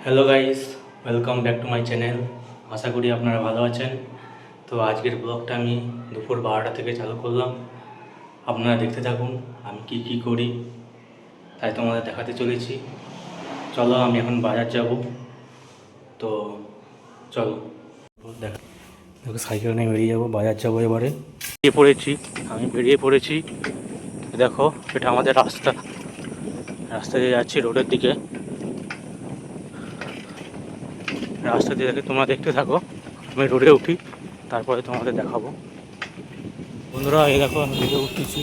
Hello guys, welcome back to my channel. আশা করি আপনারা ভালো আছেন। তো আজকের ব্লগটা আমি দুপুর 12টা থেকে চালু করলাম। আপনারা দেখতে থাকুন আমি কি করি, তাই তোমাদের দেখাতে চলেছি। চলো, আমি এখন বাজার যাব। তো চলো দেখো, সাইকেল নিয়ে বেরিয়ে যাবো, বাজার যাবো এবারে। বেরিয়ে পড়েছি। দেখো, এটা আমাদের রাস্তা দিয়ে যাচ্ছি রোডের দিকে। রাস্তা দিয়ে দেখে তোমরা দেখতে থাকো, আমি রোডে উঠি, তারপরে তোমাদের দেখাবো। বন্ধুরা, এই দেখো আমি রোডে উঠতেছি।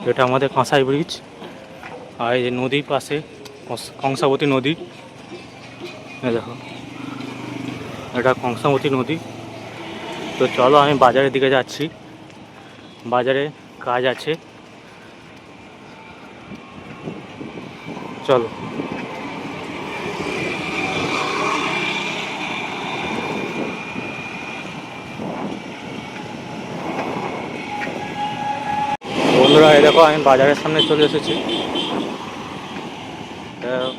এটা আমাদের কাঁসাই ব্রিজ, আর এই যে নদীর পাশে কংসাবতী নদী। এই দেখো, এটা কংসাবতী নদী। তো চলো, আমি বাজারের দিকে যাচ্ছি, বাজারে কাজ আছে, চলো। বন্ধুরা, এই দেখো আমি বাজারের সামনে চলে এসেছি।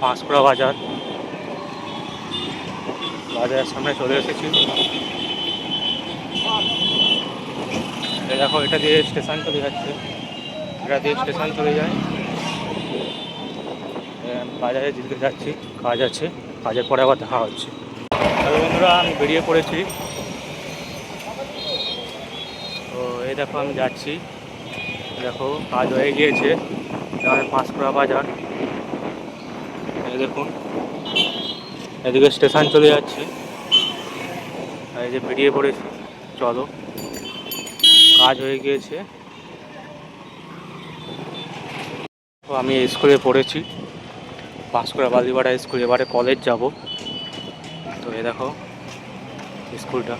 পাঁশকুড়া বাজারের সামনে চলে এসেছি। এই দেখো, এটা দিয়ে স্টেশন চলে যাচ্ছে, এটা দিয়ে স্টেশন চলে যায়। বাজারে দিকে যাচ্ছি, কাজ আছে, কাজের পরে আবার দেখা হচ্ছে। হ্যালো বন্ধুরা, আমি বেরিয়ে পড়েছি। তো এই দেখো আমি যাচ্ছি, দেখো কাজ হয়ে গিয়েছে, আমি পাঁশকুড়া বাজার। এই দেখুন, এদিকে স্টেশন চলে যাচ্ছে, এই যে বেরিয়ে পড়েছি, চলো। কাজ হয়ে গিয়েছে। তো আমি স্কুলে পড়েছি, পাঁশকুড়া বালিপাড়া স্কুল, এবারে কলেজ যাব। তো এই দেখো স্কুলটা,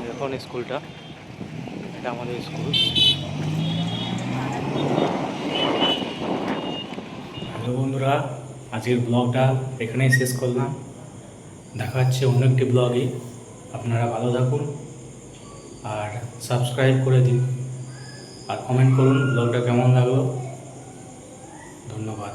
দেখুন স্কুলটা, এটা আমাদের স্কুল। হ্যালো বন্ধুরা, আজকের ব্লগটা এখানেই শেষ করলাম। দেখা হচ্ছে অন্য একটি ব্লগে। আপনারা ভালো থাকুন আর সাবস্ক্রাইব করে দিন, আর কমেন্ট করুন ব্লগটা কেমন লাগলো। ধন্যবাদ।